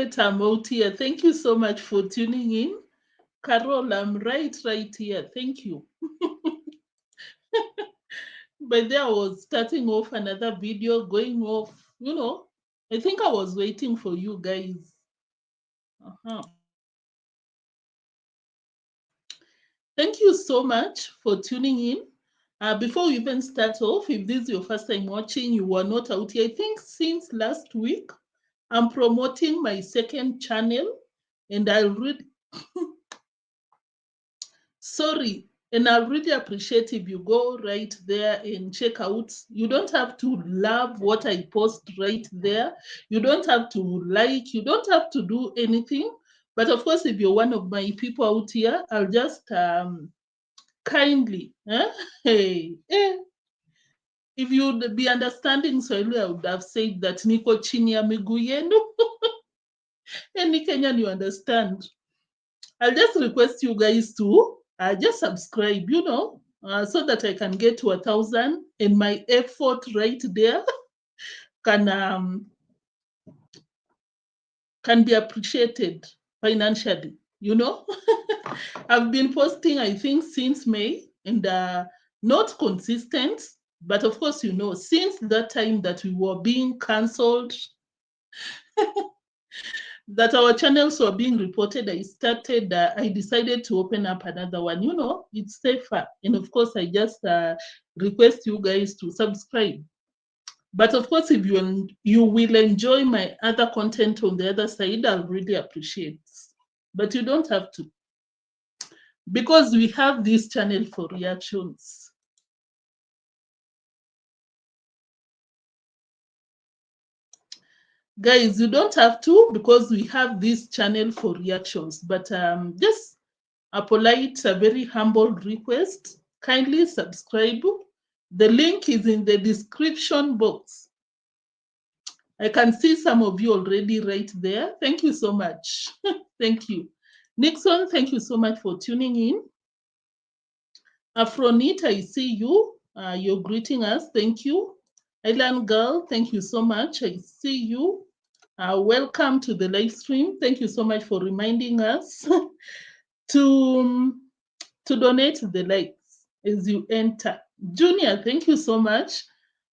Margaret, I'm out here. Thank you so much for tuning in. Carol, I'm right here. Thank you. But there I was starting off another video, going off, I think I was waiting for you guys. Thank you so much for tuning in. Before we even start off, if this is your first time watching, you were not out here, I think since last week, I'm promoting my second channel, and I'll read. Sorry, and I'll really appreciate if you go right there and check out. You don't have to love what I post right there. You don't have to like, you don't have to do anything. But of course, if you're one of my people out here, I'll just kindly, hey, if you'd be understanding Swahili, I would have said that niko chini ya miguu yenu. Any Kenyan, you understand. I'll just request you guys to just subscribe, so that I can get to 1,000, and my effort right there can be appreciated financially. I've been posting, I think, since May, and not consistent, but of course, since that time that we were being cancelled, that our channels were being reported, I decided to open up another one. It's safer. And of course, I just request you guys to subscribe. But of course, if you will enjoy my other content on the other side, I'll really appreciate. But you don't have to. Because we have this channel for reactions. Guys, you don't have to, because we have this channel for reactions. But just a very humble request. Kindly subscribe. The link is in the description box. I can see some of you already right there. Thank you so much. Thank you. Nixon, thank you so much for tuning in. Afronit, I see you. You're greeting us. Thank you. Island Girl, thank you so much. I see you. Welcome to the live stream. Thank you so much for reminding us to donate the likes as you enter. Junior, thank you so much.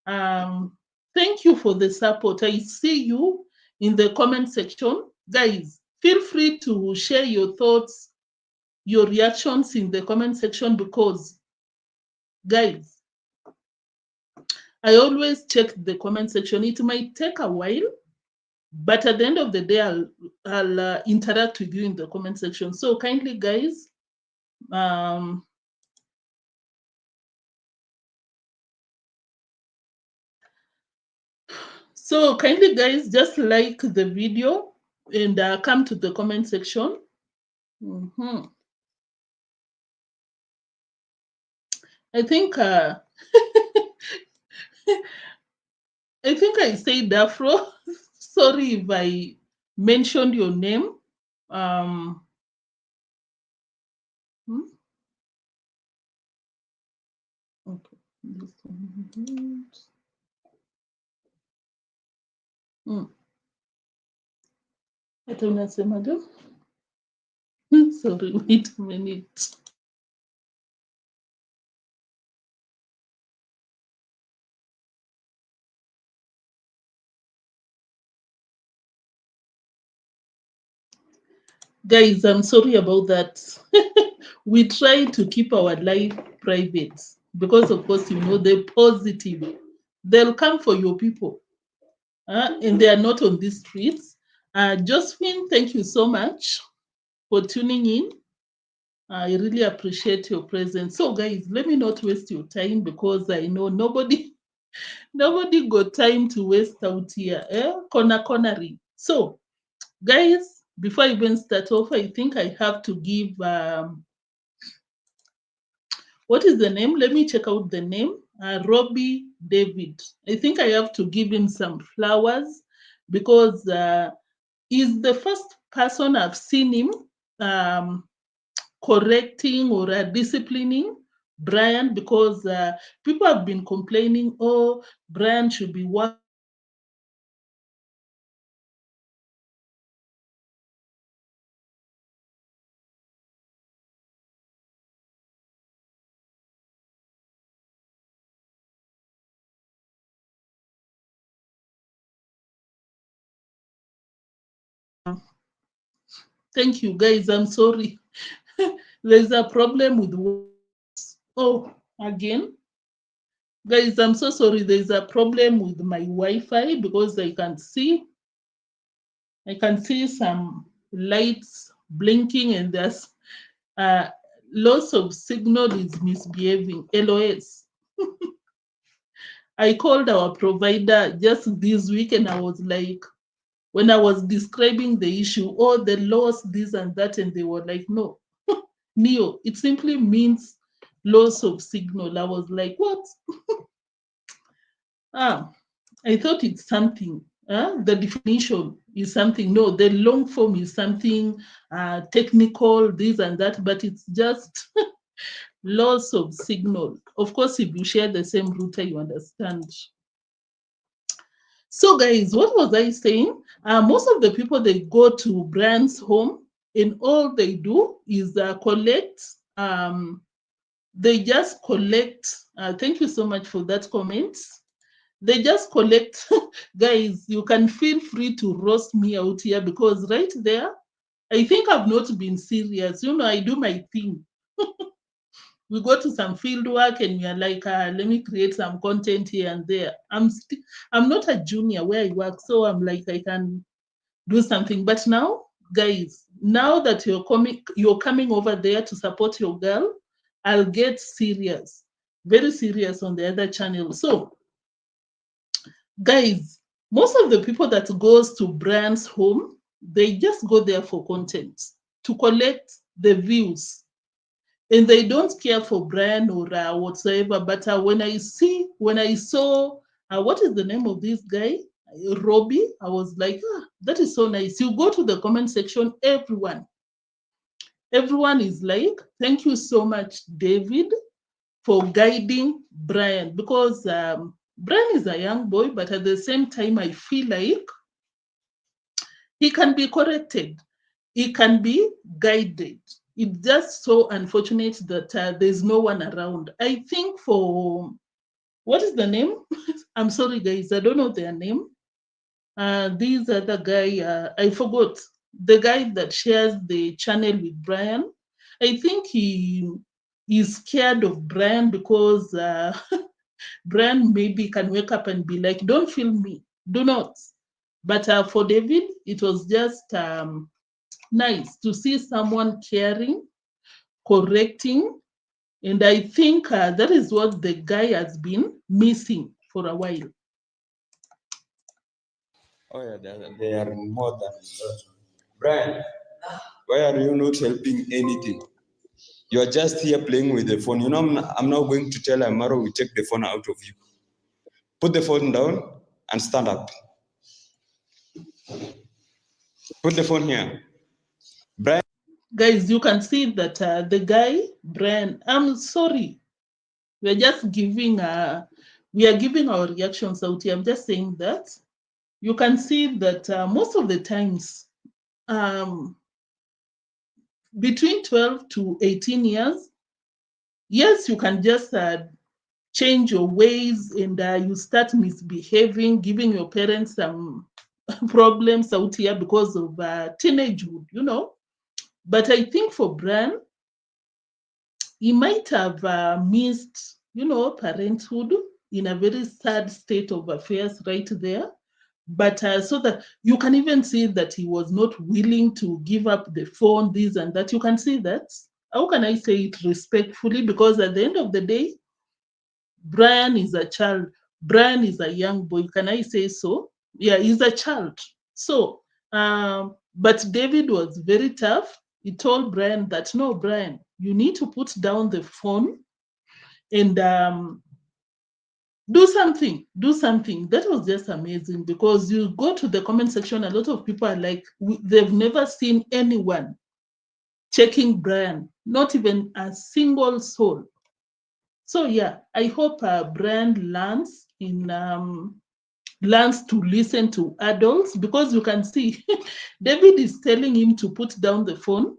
Thank you for the support. I see you in the comment section. Guys, feel free to share your thoughts, your reactions in the comment section, because, guys, I always check the comment section. It might take a while, but at the end of the day, I'll interact with you in the comment section. So kindly, guys, just like the video and come to the comment section. I think I said Afro. Sorry if I mentioned your name. Okay. Hata unasemaje? Sorry, wait a minute. Guys, I'm sorry about that. We try to keep our life private because, of course, they're positive. They'll come for your people. And they are not on these streets. Josephine, thank you so much for tuning in. I really appreciate your presence. So, guys, let me not waste your time, because I know nobody got time to waste out here. Cornering. So, guys, before I even start off, I think I have to give what is the name? Let me check out the name. Robbie David. I think I have to give him some flowers, because he's the first person I've seen him correcting or disciplining Brian, because people have been complaining, oh, Brian should be Thank you, guys. I'm sorry. There's a problem with. Oh, again. Guys, I'm so sorry. There's a problem with my Wi-Fi because I can see some lights blinking and there's uh, loss of signal is misbehaving. LOS. I called our provider just this week and I was like, when I was describing the issue, oh, the loss, this and that, and they were like, no, Neo, it simply means loss of signal. I was like, what? I thought it's something. The definition is something. No, the long form is something technical, this and that, but it's just loss of signal. Of course, if you share the same router, you understand. So, guys, what was I saying? Most of the people, they go to Brian's home and all they do is collect. They just collect. Thank you so much for that comment. They just collect. Guys, you can feel free to roast me out here because right there, I think I've not been serious. You know, I do my thing. We go to some field work and we are like, let me create some content here and there. I'm not a junior where I work, so I'm like, I can do something. But now, guys, now that you're coming over there to support your girl, I'll get serious, very serious on the other channel. So, guys, most of the people that goes to Brian's home, they just go there for content to collect the views, and they don't care for Brian or whatsoever. But when I saw, what is the name of this guy? Robbie, I was like, that is so nice. You go to the comment section, everyone is like, thank you so much, David, for guiding Brian, because Brian is a young boy, but at the same time, I feel like he can be corrected. He can be guided. It's just so unfortunate that there's no one around. I think for, what is the name? I'm sorry, guys, I don't know their name. This other guy, I forgot. The guy that shares the channel with Brian. I think he is scared of Brian because Brian maybe can wake up and be like, don't film me, do not. But for David, it was just nice to see someone caring, correcting, and I think that is what the guy has been missing for a while. Oh yeah, they are more than that. Brian, why are you not helping anything? You are just here playing with the phone. You know, I'm now going to tell Marwa we take the phone out of you. Put the phone down and stand up. Put the phone here. Brian. Guys, you can see that the guy, Brian, I'm sorry. We're just giving, we are giving our reactions out here. I'm just saying that. You can see that most of the times, between 12 to 18 years, yes, you can just change your ways and you start misbehaving, giving your parents some problems out here because of teenagehood, you know. But I think for Brian, he might have missed, you know, parenthood in a very sad state of affairs right there. But so that you can even see that he was not willing to give up the phone, this and that. You can see that. How can I say it respectfully? Because at the end of the day, Brian is a child. Brian is a young boy. Can I say so? Yeah, he's a child. So, but David was very tough. He told Brian that, no, Brian, you need to put down the phone and do something. Do something. That was just amazing because you go to the comment section, a lot of people are like, they've never seen anyone checking Brian, not even a single soul. So yeah, I hope Brian learns to listen to adults, because you can see David is telling him to put down the phone,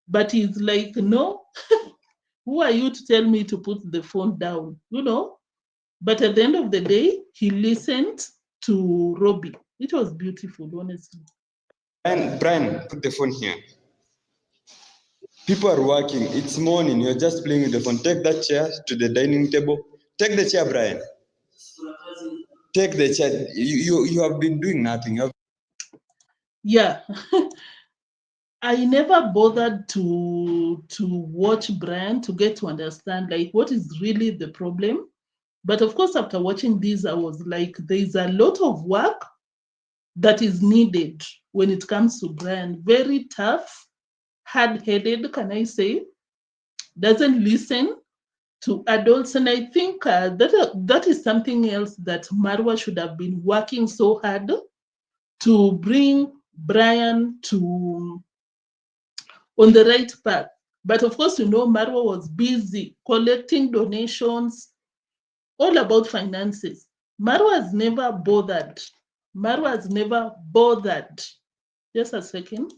but he's like, no, who are you to tell me to put the phone down, you know? But at the end of the day, he listened to Robbie. It was beautiful, honestly. Brian, put the phone here. People are working. It's morning. You're just playing with the phone. Take that chair to the dining table. Take the chair, Brian. Take the chair. You have been doing nothing. Yeah. I never bothered to watch Brian to get to understand like what is really the problem. But of course, after watching this, I was like, there's a lot of work that is needed when it comes to Brian. Very tough, hard-headed, can I say? Doesn't listen to adults, and I think that is something else that Marwa should have been working so hard to bring Brian to on the right path. But of course, Marwa was busy collecting donations, all about finances. Marwa has never bothered. Marwa has never bothered. Just a second.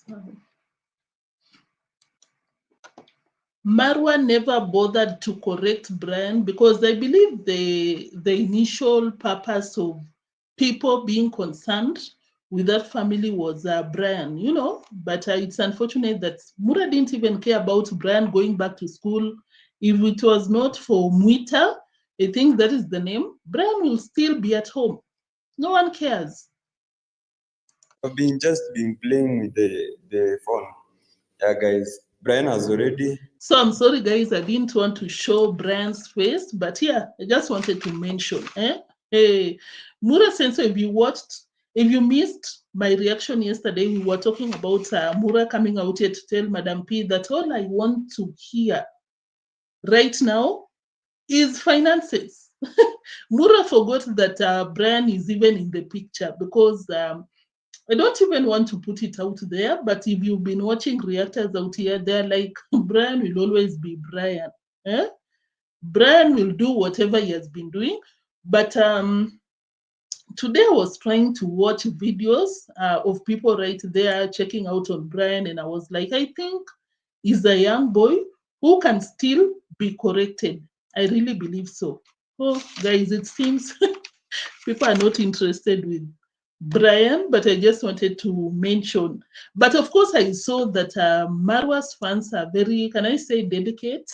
Sorry. Marwa never bothered to correct Brian because I believe the initial purpose of people being concerned with that family was Brian, but it's unfortunate that Mura didn't even care about Brian going back to school. If it was not for Muita, I think that is the name, Brian will still be at home. No one cares. I've just been playing with the phone. Yeah, guys. Brian has already. So I'm sorry, guys, I didn't want to show Brian's face, but yeah, I just wanted to mention. Hey, Mura Senso, if you missed my reaction yesterday, we were talking about Mura coming out here to tell Madam P that all I want to hear right now is finances. Mura forgot that Brian is even in the picture because I don't even want to put it out there, but if you've been watching reactors out here, they're like, Brian will always be Brian. Eh? Brian will do whatever he has been doing. But today I was trying to watch videos of people right there checking out on Brian, and I was like, I think he's a young boy who can still be corrected. I really believe so. Oh, guys, it seems people are not interested with Brian, but I just wanted to mention. But of course, I saw that Marwa's fans are very, can I say, delicate?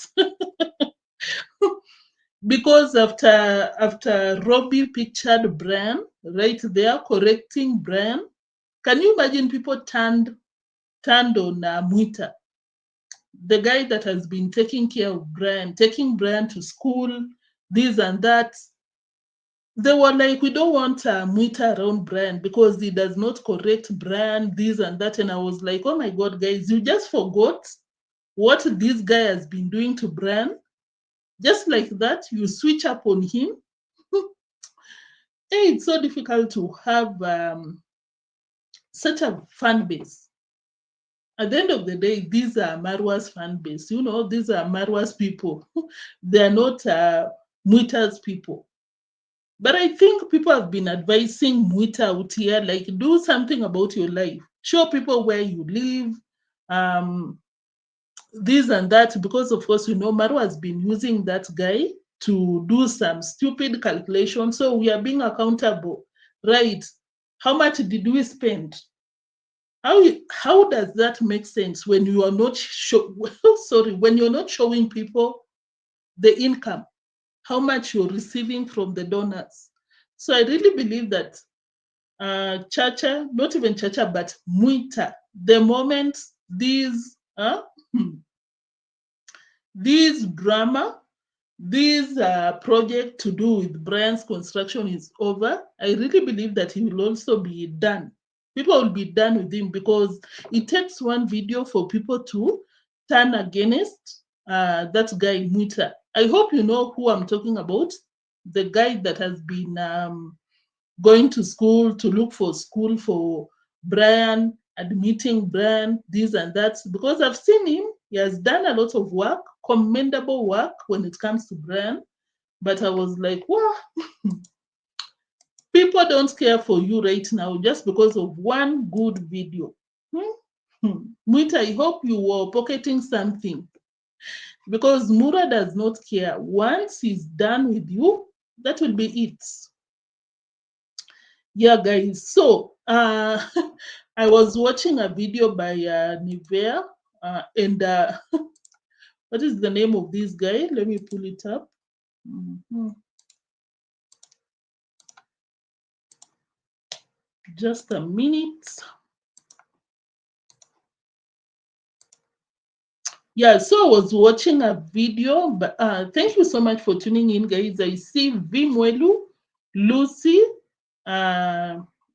Because after Robbie pictured Brian right there, correcting Brian, can you imagine people turned on Muita, the guy that has been taking care of Brian, taking Brian to school, this and that. They were like, we don't want Muita around Brian because he does not correct Brian, this and that. And I was like, oh my God, guys, you just forgot what this guy has been doing to Brian. Just like that, you switch up on him. Hey, it's so difficult to have such a fan base. At the end of the day, these are Marwa's fan base. These are Marwa's people. They're not Muita's people. But I think people have been advising Muita out here, like, do something about your life. Show people where you live, this and that. Because, of course, Marwa has been using that guy to do some stupid calculation. So we are being accountable, right? How much did we spend? How does that make sense when you are not when you're not showing people the income, how much you're receiving from the donors? So I really believe that Chacha, not even Chacha, but Muita, the moment this drama, this project to do with Brian's construction is over, I really believe that he will also be done. People will be done with him because it takes one video for people to turn against that guy, Muita. I hope you know who I'm talking about. The guy that has been going to school to look for school for Brian, admitting Brian, this and that, because I've seen him. He has done a lot of work, commendable work when it comes to Brian. But I was like, wow, People don't care for you right now just because of one good video. Mwita, I hope you were pocketing something, because Mura does not care. Once he's done with you, that will be it. Yeah, guys. So I was watching a video by Nivea, and what is the name of this guy? Let me pull it up. Just a minute. Yeah, so I was watching a video, but thank you so much for tuning in, guys. I see Vimwelu, Lucy,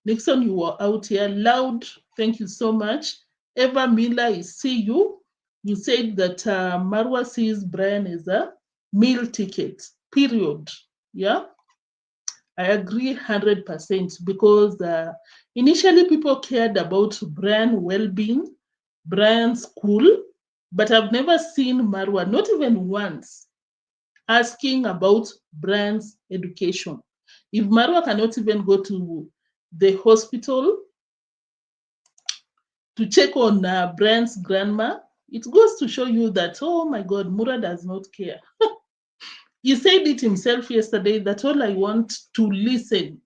Nixon, you were out here loud. Thank you so much. Eva Miller, I see you. You said that Marwa sees Brian as a meal ticket, period. Yeah, I agree 100% because initially people cared about Brian's well-being, Brian's school, but I've never seen Marwa, not even once, asking about Brian's education. If Marwa cannot even go to the hospital to check on Brian's grandma, it goes to show you that, oh my God, Mura does not care. He said it himself yesterday that all I want to listen,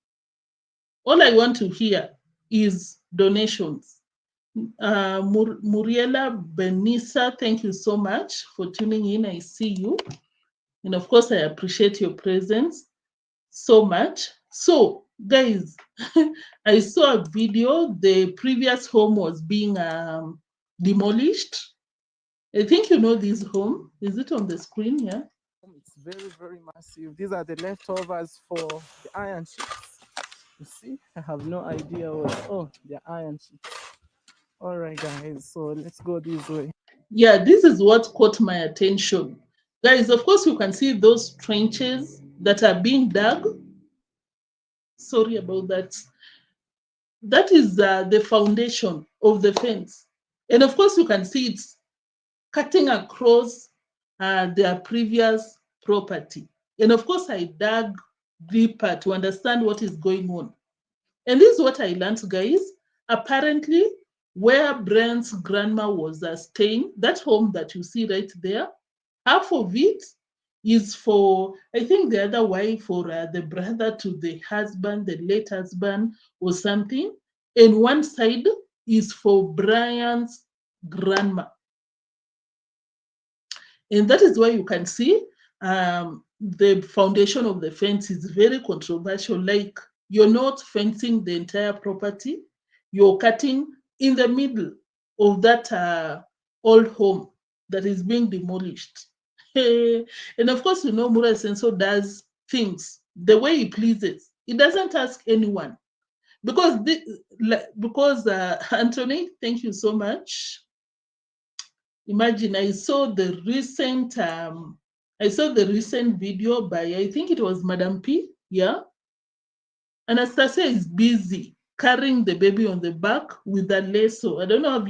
all I want to hear is donations. Muriela Benissa, thank you so much for tuning in. I see you. And of course, I appreciate your presence so much. So, guys, I saw a video. The previous home was being demolished. I think you know this home. Is it on the screen? Yeah. It's very, very massive. These are the leftovers for the iron sheets. You see, I have no idea what. Oh, the iron sheets. All right, guys. So let's go this way. Yeah, this is what caught my attention. Guys, of course, you can see those trenches that are being dug. Sorry about that. That is the foundation of the fence. And of course, you can see it's cutting across their previous property. And of course, I dug deeper to understand what is going on. And this is what I learned, guys. Apparently, where Brent's grandma was staying, that home that you see right there, half of it is for, I think, the other wife or the brother to the husband, the late husband, or something. And one side is for Brian's grandma. And that is why you can see the foundation of the fence is very controversial. Like, you're not fencing the entire property, you're cutting in the middle of that old home that is being demolished. And of course, you know, Mura Senso does things the way he pleases. He doesn't ask anyone. Because, Anthony, thank you so much. Imagine, I saw the recent video by, I think it was Madam P. Yeah. Anastasia is busy carrying the baby on the back with a lasso. I don't know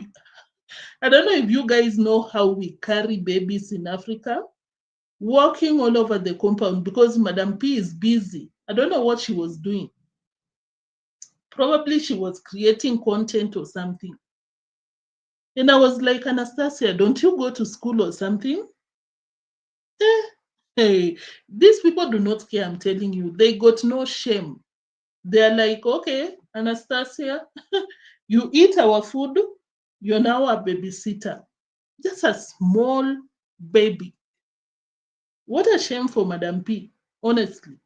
if you guys know how we carry babies in Africa, walking all over the compound because Madam P is busy. I don't know what she was doing. Probably she was creating content or something. And I was like, Anastasia, don't you go to school or something? Hey, these people do not care, I'm telling you. They got no shame. They're like, okay, Anastasia, you eat our food, you're now a babysitter. Just a small baby. What a shame for Madam P, honestly.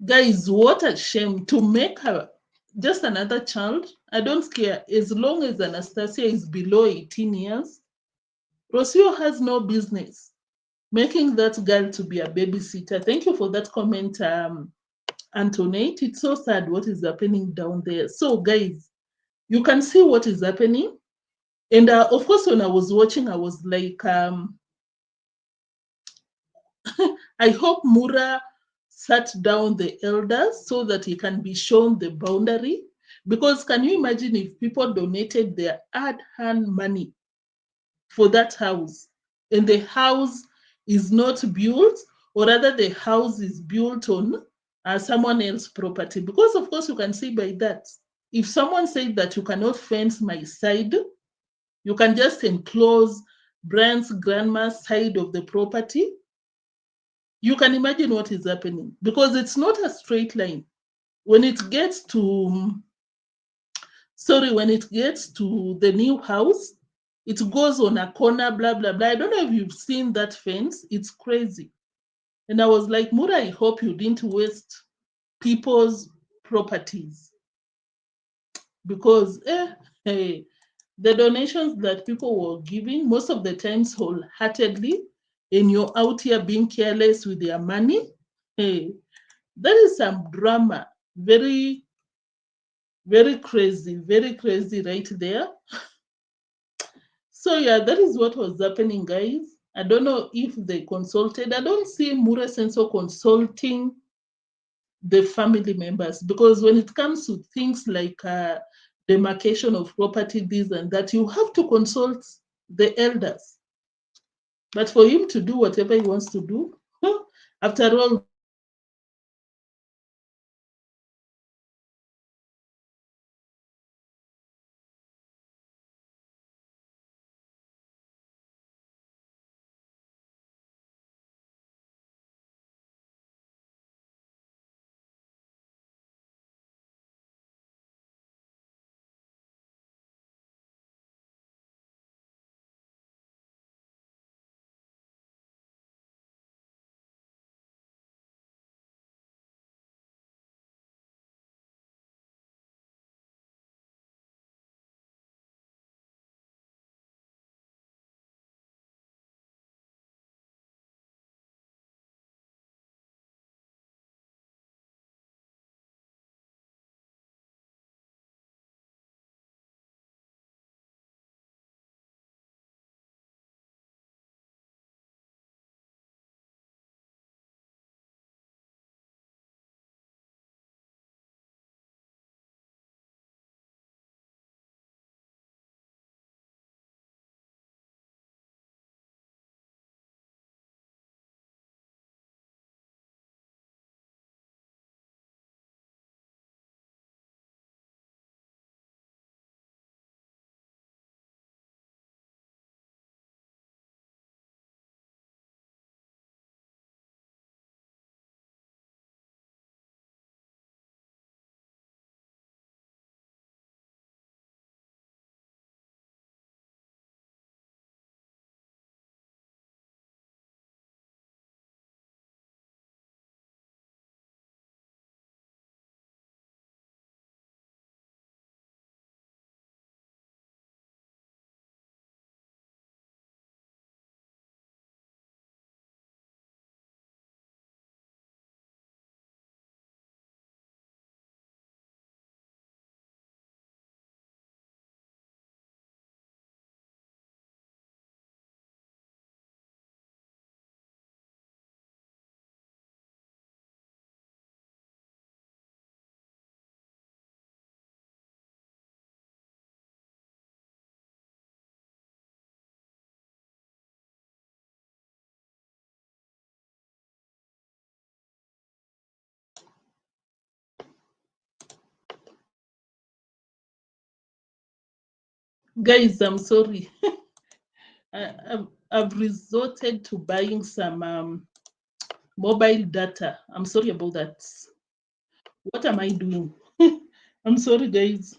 Guys, what a shame to make her just another child. I don't care. As long as Anastasia is below 18 years, Rocio has no business making that girl to be a babysitter. Thank you for that comment, Antoinette. It's so sad what is happening down there. So, guys, you can see what is happening. And of course, when I was watching, I was like, I hope Mura sat down the elders so that he can be shown the boundary. Because can you imagine if people donated their hard-earned money for that house, and the house is not built, or rather the house is built on someone else's property. Because of course you can see by that, if someone said that you cannot fence my side, you can just enclose Brian's grandma's side of the property, you can imagine what is happening, because it's not a straight line. When it gets to, when it gets to the new house, it goes on a corner, blah, blah, blah. I don't know if you've seen that fence. It's crazy. And I was like, Mura, I hope you didn't waste people's properties. Because hey, the donations that people were giving, most of the times wholeheartedly, and you're out here being careless with their money, hey, there is some drama. Very, very crazy right there. So yeah, that is what was happening, guys. I don't know if they consulted. I don't see Mura Senso consulting the family members, because when it comes to things like demarcation of property, this and that, you have to consult the elders. But for him to do whatever he wants to do, after all, guys, I'm sorry. I've resorted to buying some mobile data. I'm sorry about that. What am I doing? I'm sorry, guys.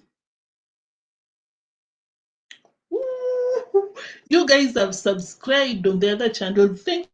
Woo! You guys have subscribed on the other channel. Thank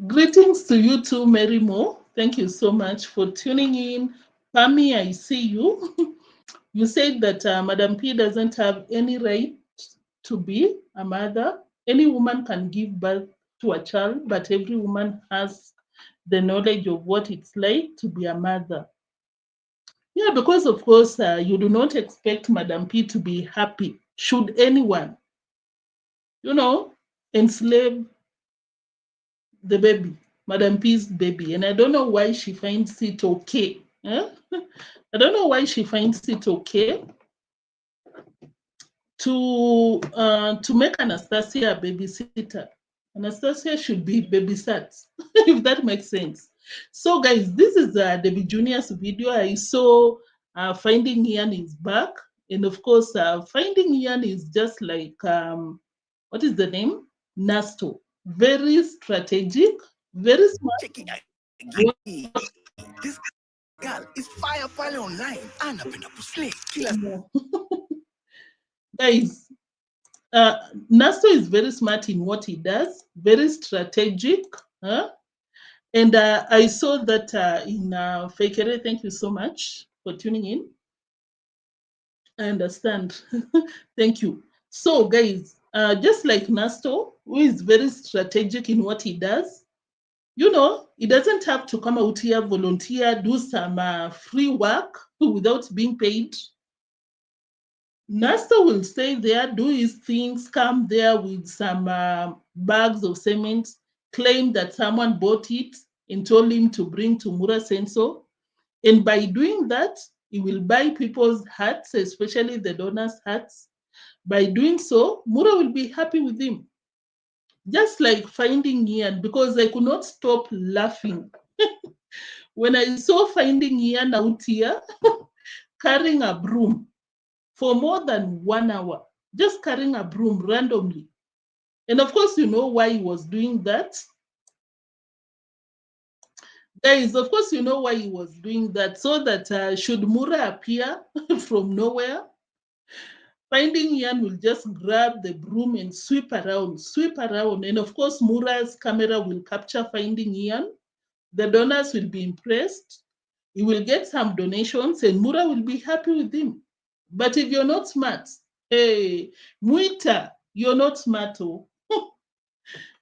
Greetings to you too, Mary Mo. Thank you so much for tuning in. Pami, I see you. You said that Madam P doesn't have any right to be a mother. Any woman can give birth to a child, but every woman has the knowledge of what it's like to be a mother. Yeah, because of course, you do not expect Madam P to be happy. Should anyone, you know, enslave the baby, Madam P's baby? And I don't know why she finds it okay. Eh? I don't know why she finds it okay to make Anastasia a babysitter. Anastasia should be babysat, if that makes sense. So, guys, this is David Jr.'s video. I saw Finding Ian is back. And of course, Finding Ian is just like, what is the name? Nasto. Very strategic, very smart. Check it out. This girl is fire online. Anapenda kuslay kila Guys, Nasto is very smart in what he does, very strategic. Huh? And I saw that in Fakere. Thank you so much for tuning in. I understand. Thank you. So, guys, just like Nasto, who is very strategic in what he does, you know, he doesn't have to come out here, volunteer, do some free work without being paid. Nasto will stay there, do his things, come there with some bags of cement, claim that someone bought it and told him to bring to Mura Senso. And by doing that, he will buy people's hearts, especially the donors' hearts. By doing so, Mura will be happy with him. Just like Finding Ian, because I could not stop laughing when I saw Finding Ian out here carrying a broom for more than 1 hour, just carrying a broom randomly. And of course, you know why he was doing that. Guys, of course, you know why he was doing that. So that should Mura appear from nowhere, Finding Ian will just grab the broom and sweep around, sweep around. And of course, Mura's camera will capture Finding Ian. The donors will be impressed. He will get some donations and Mura will be happy with him. But if you're not smart, hey, Muita, you're not smart. Oh.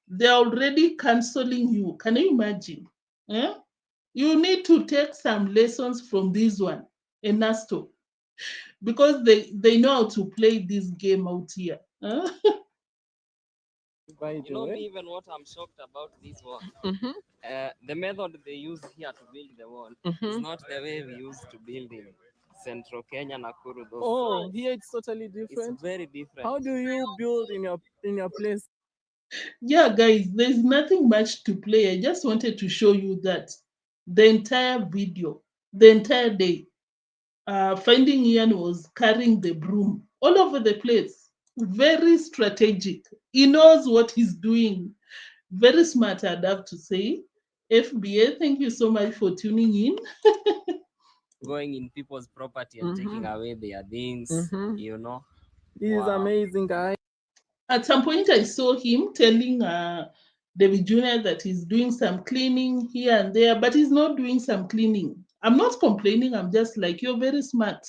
They're already canceling you. Can you imagine? Eh? You need to take some lessons from this one, Enasto, because they know how to play this game out here. Huh? By You the know, way. even what I'm shocked about this wall, Mm-hmm. the method they use here to build the wall is not the way we used to build in Central Kenya, Nakuru. Those Oh, here it's totally it's different. very different. How do you build in your place? Yeah, guys, there's nothing much to play. I just wanted to show you that the entire video, the entire day, Finding Ian was carrying the broom all over the place. Very strategic. He knows what he's doing. Very smart, I'd have to say. FBA, thank you so much for tuning in. Going in people's property and taking away their things, you know. This is amazing, guys. At some point, I saw him telling David Jr. that he's doing some cleaning here and there, but he's not doing some cleaning. I'm not complaining. I'm just like, you're very smart.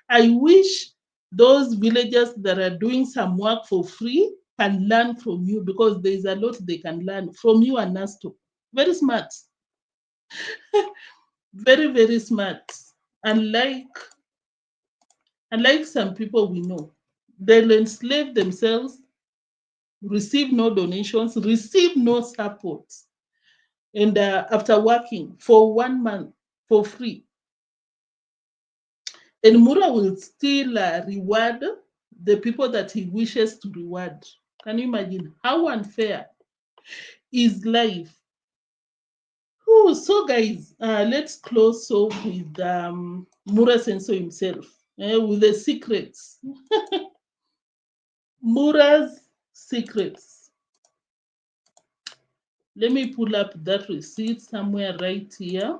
I wish those villagers that are doing some work for free can learn from you, because there's a lot they can learn from you and Nasto. Very smart. Very, very smart. Unlike some people we know, they'll enslave themselves, receive no donations, receive no support. And after working for 1 month for free, and Mura will still reward the people that he wishes to reward. Can you imagine how unfair is life? Oh, so guys, let's close off with Mura Senso himself, with the secrets. Mura's secrets. Let me pull up that receipt somewhere right here.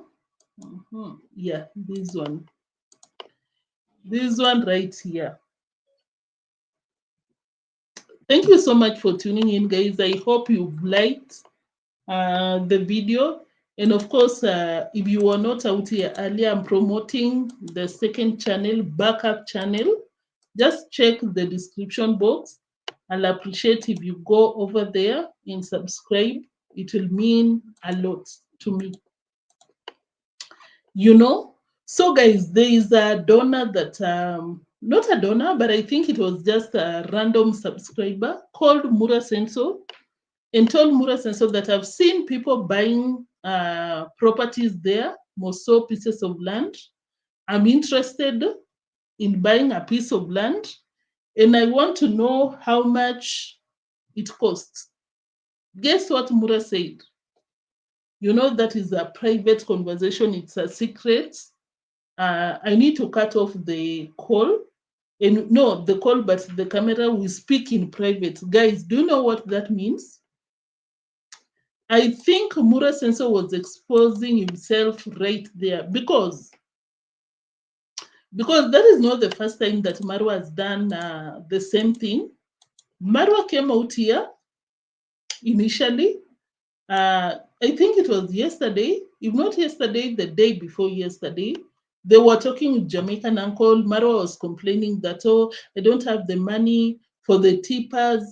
Yeah, this one. This one right here. Thank you so much for tuning in, guys. I hope you've liked the video. And of course, if you were not out here earlier, I'm promoting the second channel, backup channel. Just check the description box. I'll appreciate if you go over there and subscribe. It will mean a lot to me. You know, so guys, there is a donor that not a donor, but I think it was just a random subscriber called Mura Senso, and told Mura Senso that I've seen people buying properties there, more so pieces of land. I'm interested in buying a piece of land, and I want to know how much it costs. Guess what Mura said? You know, that is a private conversation, it's a secret. I need to cut off the call. And no, the call, but the camera will speak in private. Guys, do you know what that means? I think Mura Sensor was exposing himself right there because that is not the first time that Marwa has done the same thing. Marwa came out here initially. I think it was yesterday, if not yesterday, the day before yesterday. They were talking with Jamaican uncle. Marwa was complaining that, oh, I don't have the money for the tippers.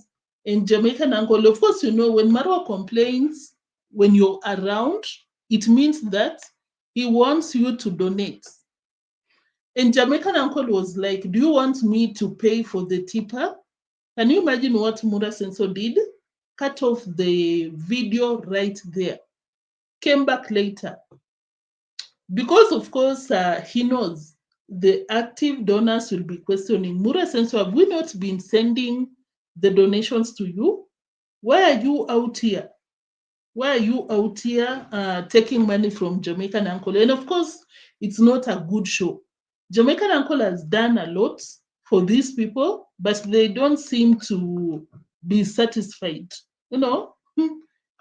And Jamaican uncle, of course, you know, when Marwa complains, when you're around, it means that he wants you to donate. And Jamaican uncle was like, do you want me to pay for the tipper? Can you imagine what Mura Sensor did? Cut off the video right there. Came back later. Because, of course, he knows the active donors will be questioning, Mura Sensor, have we not been sending the donations to you? Why are you out here? Why are you out here taking money from Jamaican uncle? And of course, it's not a good show. Jamaican uncle has done a lot for these people, but they don't seem to be satisfied. You know,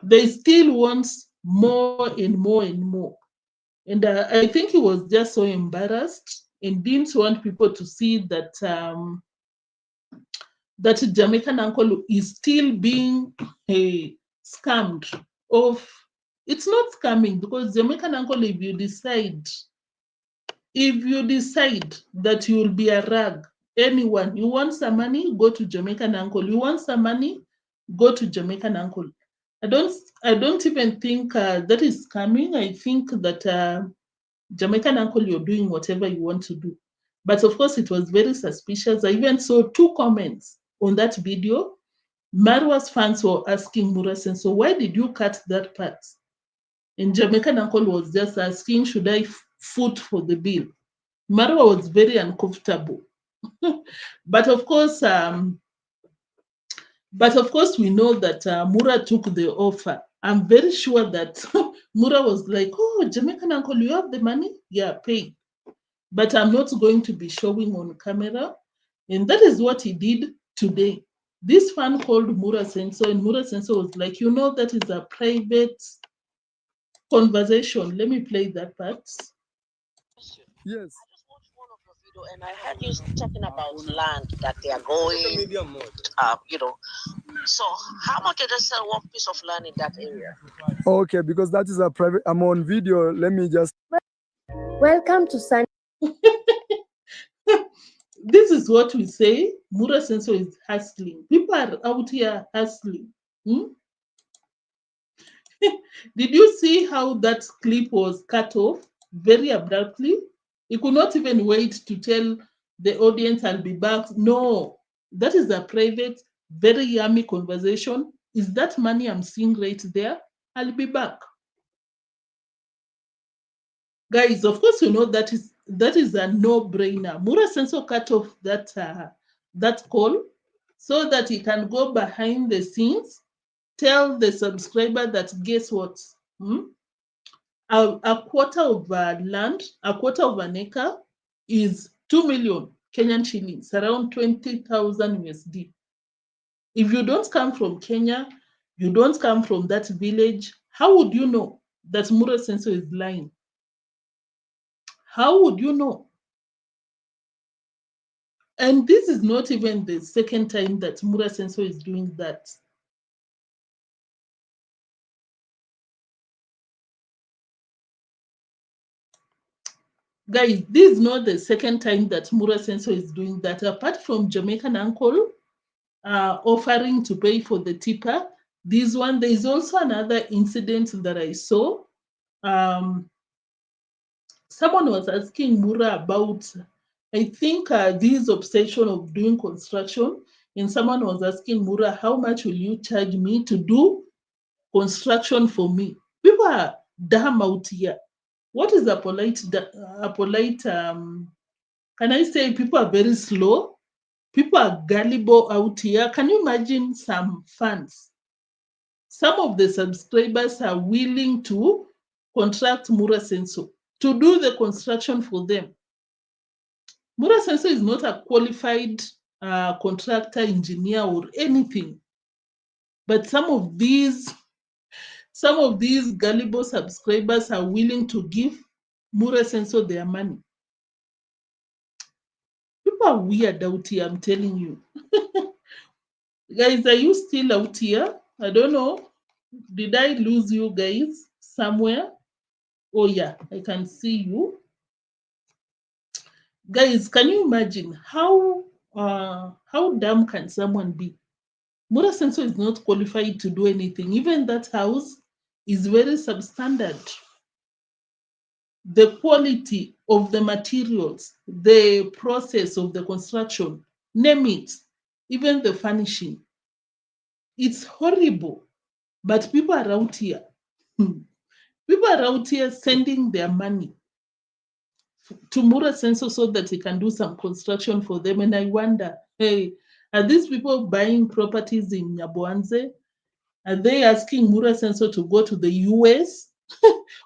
they still want more and more and more. And I think he was just so embarrassed and didn't want people to see that that Jamaican uncle is still being scammed of. It's not scamming because Jamaican uncle, if you decide that you will be a rag, anyone, you want some money, go to Jamaican uncle. You want some money, go to Jamaican uncle. I don't even think that is scamming. I think that Jamaican uncle, you're doing whatever you want to do. But of course, it was very suspicious. I even saw 2 comments on that video. Marwa's fans were asking Mura Senso, why did you cut that part? And Jamaican uncle was just asking, should I foot for the bill? Marwa was very uncomfortable. But of course, we know that Mura took the offer. I'm very sure that Mura was like, oh, Jamaican uncle, you have the money? Yeah, pay. But I'm not going to be showing on camera. And that is what he did today. This fan called Mura Senso, and Mura Senso was like, you know, that is a private conversation. Let me play that part. Yes. I just watched one of your video and I heard you talking about land that they are going, So how much did they sell one piece of land in that area? Okay, because that is a private. I'm on video. Let me just. Welcome to Sun. This is what we say. Mura Senso is hustling. People are out here hustling. Did you see how that clip was cut off very abruptly? He could not even wait to tell the audience I'll be back. No, that is a private, very yummy conversation. Is that money I'm seeing right there? I'll be back. Guys, of course, you know that is a no-brainer. Mura Senso cut off that call so that he can go behind the scenes, tell the subscriber that guess what? A quarter of land, a quarter of an acre is 2 million Kenyan shillings, around 20,000 USD. If you don't come from Kenya, you don't come from that village, how would you know that Mura Senso is lying? How would you know? And this is not even the second time that Mura Senso is doing that. Guys, this is not the second time that Mura Sensor is doing that. Apart from Jamaican uncle offering to pay for the tipper, this one, there is also another incident that I saw. Someone was asking Mura about, I think, this obsession of doing construction. And someone was asking Mura, how much will you charge me to do construction for me? People are dumb out here. What is a polite, can I say people are very slow? People are gullible out here. Can you imagine some fans? Some of the subscribers are willing to contract Mura Sensor to do the construction for them. Mura Sensor is not a qualified contractor, engineer, or anything. But some of these gullible subscribers are willing to give Mura Sensor their money. People are weird out here, I'm telling you. Guys, are you still out here? I don't know. Did I lose you guys somewhere? Oh yeah, I can see you. Guys, can you imagine how dumb can someone be? Mura Sensor is not qualified to do anything. Even that house is very substandard. The quality of the materials, the process of the construction, name it, even the furnishing. It's horrible. But people are out here. People are out here sending their money to Mura Sensor so that he can do some construction for them. And I wonder, hey, are these people buying properties in Nyaboanze? Are they asking Mura Sensor to go to the US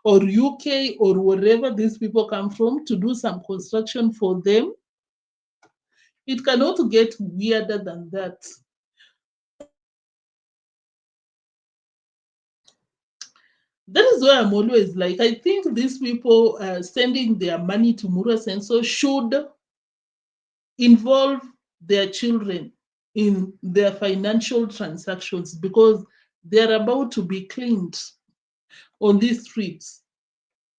or UK or wherever these people come from to do some construction for them? It cannot get weirder than that. That is why I'm always like, I think these people sending their money to Mura Sensor should involve their children in their financial transactions because they're about to be cleaned on these streets.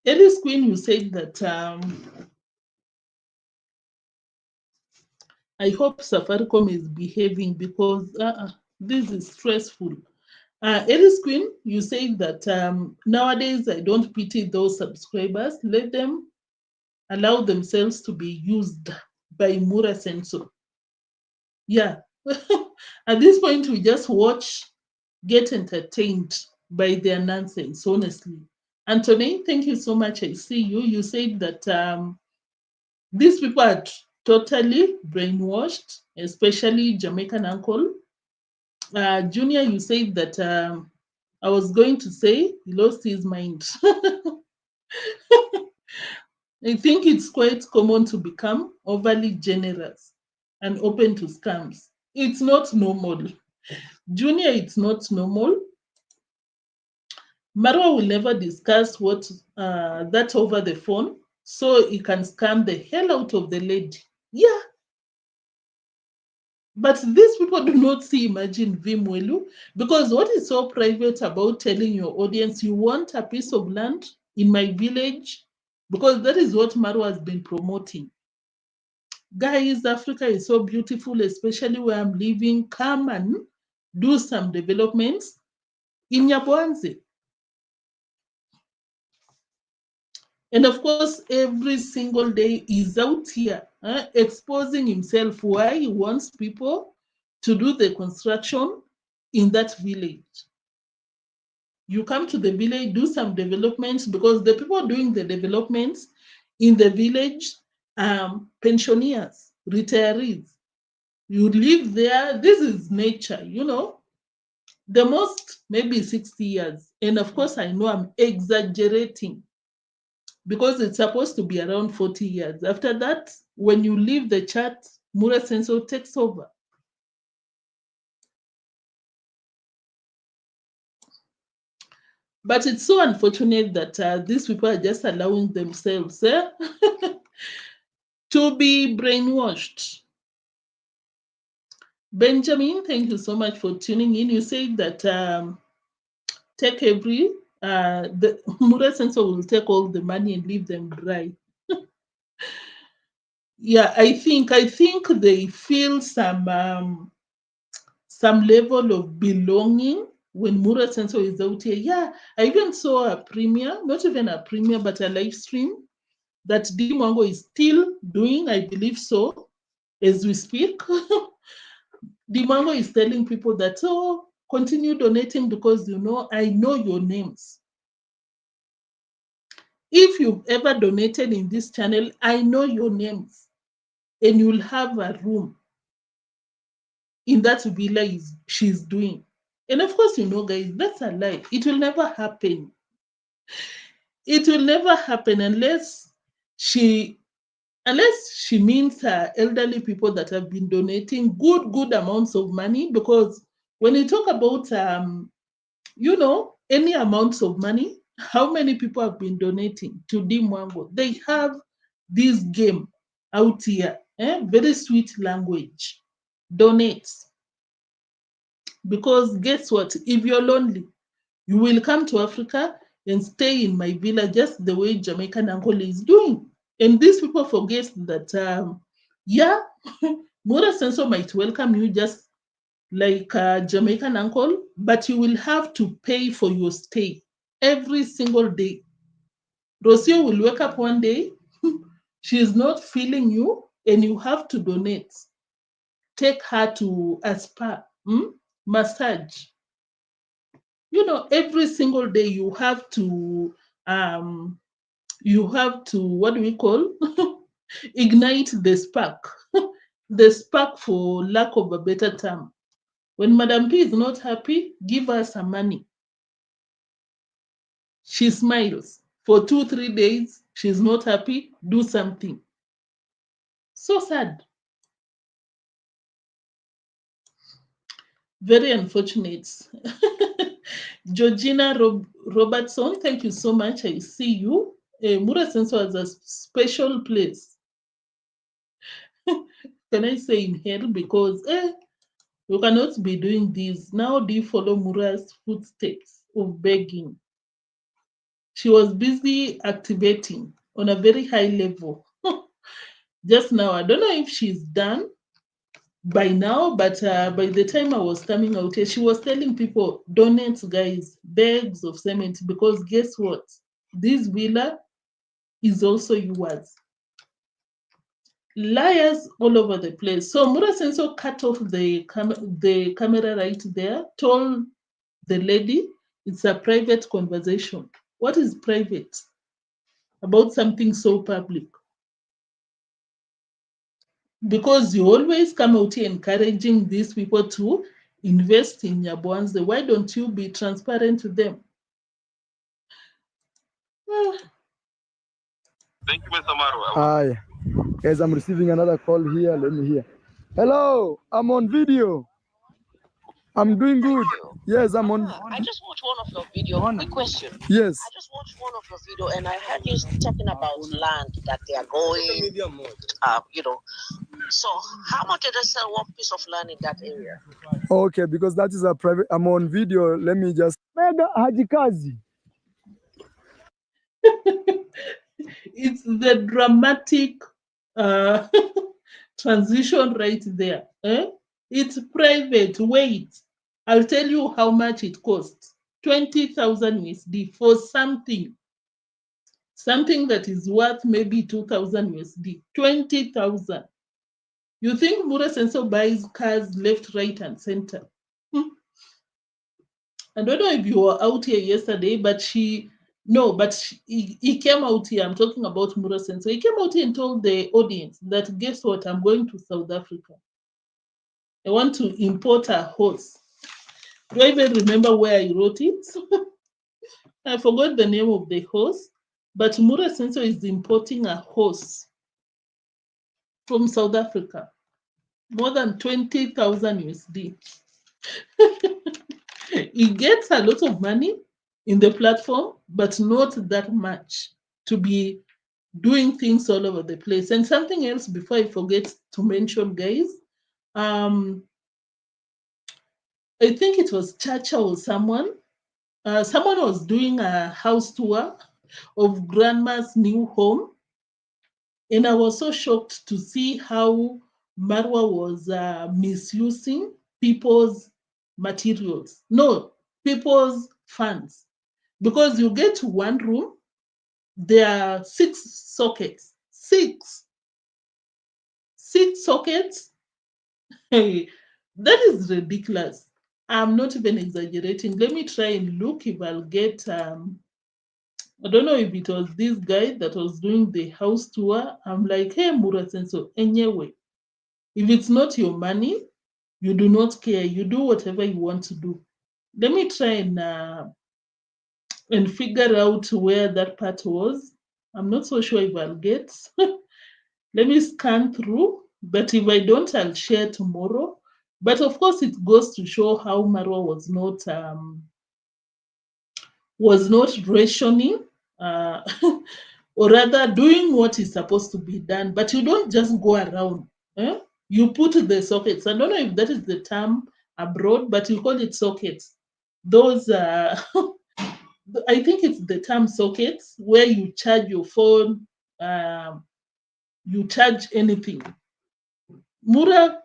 Eddie's Queen, you said that I hope Safaricom is behaving because this is stressful. Eddie's Queen, you said that nowadays I don't pity those subscribers. Let them allow themselves to be used by Mura Sensor. Yeah. At this point, we just watch, get entertained by their nonsense, honestly. Anthony, thank you so much. I see you. You said that these people are totally brainwashed, especially Jamaican uncle. Junior, you said that I was going to say he lost his mind. I think it's quite common to become overly generous and open to scams. It's not normal. Junior, it's not normal. Marwa will never discuss what that over the phone, so he can scam the hell out of the lady. Yeah. But these people do not see Imagine Vimwelu because what is so private about telling your audience you want a piece of land in my village? Because that is what Marwa has been promoting. Guys, Africa is so beautiful, especially where I'm living. Come and do some developments in Nyaboanze. And of course, every single day he's out here exposing himself why he wants people to do the construction in that village. You come to the village, do some developments because the people doing the developments in the village, pensioners, retirees. You live there. This is nature, the most maybe 60 years. And of course, I know I'm exaggerating because it's supposed to be around 40 years. After that, when you leave the chat, Mura Sensor takes over. But it's so unfortunate that these people are just allowing themselves to be brainwashed. Benjamin, thank you so much for tuning in. You said that the Mura Sensor will take all the money and leave them dry. Yeah, I think they feel some level of belonging when Mura Senso is out here. Yeah, I even saw a premiere, not even a premiere, but a live stream that Dimongo is still doing, I believe so, as we speak. Dimongo is telling people that, oh, continue donating because I know your names. If you've ever donated in this channel, I know your names, and you'll have a room in that villa she's doing. And of course, guys, that's a lie. It will never happen. It will never happen she unless she means elderly people that have been donating good amounts of money. Because when you talk about any amounts of money, how many people have been donating to Dimwango? They have this game out here, very sweet language. Donate. Because guess what? If you're lonely, you will come to Africa and stay in my villa just the way Jamaican uncle is doing. And these people forget that, yeah, Mura Senso might welcome you just like a Jamaican uncle, but you will have to pay for your stay every single day. Rocio will wake up one day, she is not feeling you, and you have to donate. Take her to a spa, massage. Every single day you have to, what do we call, ignite the spark. The spark, for lack of a better term. When Madam P is not happy, give her some money. She smiles for 2-3 days. She's not happy, do something. So sad. Very unfortunate. Georgina Robertson, thank you so much. I see you. Mura Senso has a special place. Can I say in hell? Because you cannot be doing this. Now do you follow Mura's footsteps of begging? She was busy activating on a very high level. Just now, I don't know if she's done by now, but by the time I was coming out here, she was telling people, donate, guys, bags of cement, because guess what? This villa is also yours. Liars all over the place. So Mura Senso cut off the camera right there, told the lady it's a private conversation. What is private about something so public? Because you always come out here encouraging these people to invest in Nyabwanze. Why don't you be transparent to them? Thank you, Mr. Marwa. Hi, guys, I'm receiving another call here. Let me hear. Hello, I'm on video. I'm doing good. Yes, I'm on. I just watched one of your videos. Quick question. Yes. I just watched one of your videos and I heard you talking about land that they are going, So how much did they sell one piece of land in that area? Okay, because that is a private. I'm on video. Let me just. Mega Hajikazi. It's the dramatic transition right there. It's private. Wait, I'll tell you how much it costs. 20,000 USD for something that is worth maybe 2,000 USD. 20,000. You think Mura Senso buys cars left, right, and center? I don't know if you were out here yesterday, but he came out here. I'm talking about Mura Senso. He came out here and told the audience that, guess what? I'm going to South Africa. I want to import a horse. Do I even remember where I wrote it? I forgot the name of the horse, but Mura Senso is importing a horse from South Africa. More than 20,000 USD. He gets a lot of money in the platform, but not that much to be doing things all over the place. And something else before I forget to mention, guys, I think it was Chacha or someone. Someone was doing a house tour of grandma's new home. And I was so shocked to see how Marwa was misusing people's materials. No, people's funds. Because you get to one room, there are 6 sockets. Six sockets. Hey, that is ridiculous. I'm not even exaggerating. Let me try and look if I'll get I don't know if it was this guy that was doing the house tour. I'm like, hey, Mura Senso, anyway, if it's not your money, you do not care. You do whatever you want to do. Let me try and figure out where that part was. I'm not so sure if I'll get. Let me scan through. But if I don't, I'll share tomorrow. But of course, it goes to show how Marwa was not rationing, uh, or rather doing what is supposed to be done. But you don't just go around. Eh? You put the sockets. I don't know if that is the term abroad, but you call it sockets. Those, I think it's the term sockets where you charge your phone, you charge anything. Mura,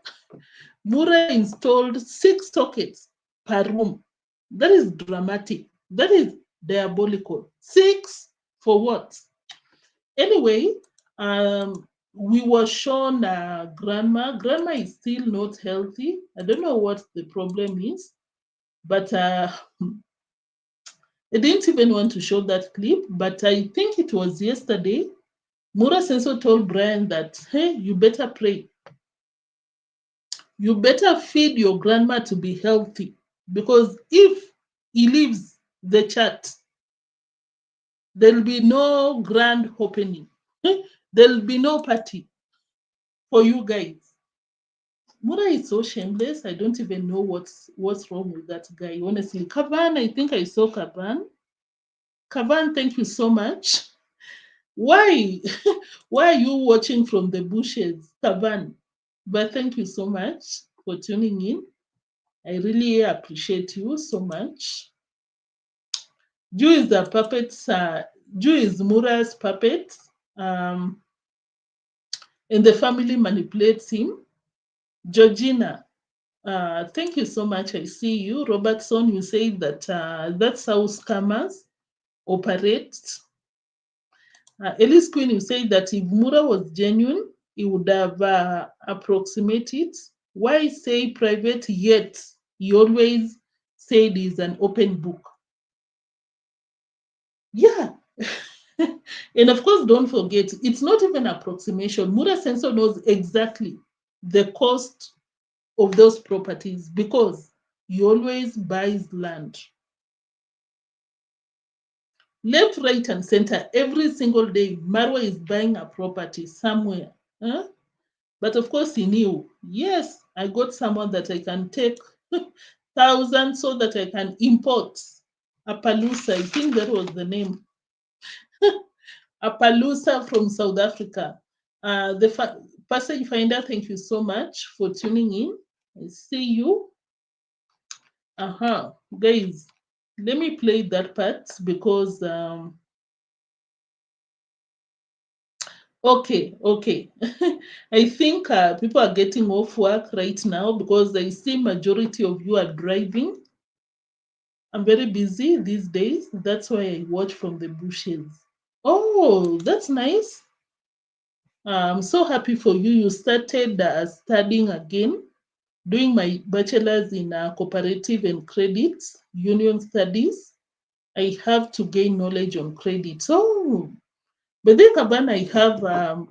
Mura installed 6 sockets per room. That is dramatic. That is diabolical. 6 for what? Anyway, we were shown grandma. Grandma is still not healthy. I don't know what the problem is, but I didn't even want to show that clip. But I think it was yesterday. Mura Senso told Brian that, hey, you better pray. You better feed your grandma to be healthy, because if he leaves the chat, there'll be no grand opening. There'll be no party for you guys. Mura is so shameless. I don't even know what's wrong with that guy. Honestly, Kavan, I think I saw Kavan. Kavan, thank you so much. Why? Why are you watching from the bushes, Kavan? But thank you so much for tuning in. I really appreciate you so much. Ju is the puppet. Ju is Mura's puppet. And the family manipulates him. Georgina, thank you so much. I see you. Robertson, you say that that's how scammers operate. Ellis Queen, you say that if Mura was genuine, he would have approximated. Why say private yet? He always said he's an open book. Yeah. And of course, don't forget, it's not even approximation. Mura Senso knows exactly the cost of those properties because he always buys land. Left, right, and center, every single day, Marwa is buying a property somewhere. Huh? But of course, he knew, yes, I got someone that I can take thousands so that I can import a Palusa. I think that was the name. A Palusa from South Africa. The Passage Finder, thank you so much for tuning in. I see you. Guys, let me play that part because okay. I think people are getting off work right now because I see majority of you are driving. I'm very busy these days. That's why I watch from the bushes. Oh, that's nice. I'm so happy for you. You started studying again, doing my bachelor's in cooperative and credit union studies. I have to gain knowledge on credit. So, but then, Kaban, I have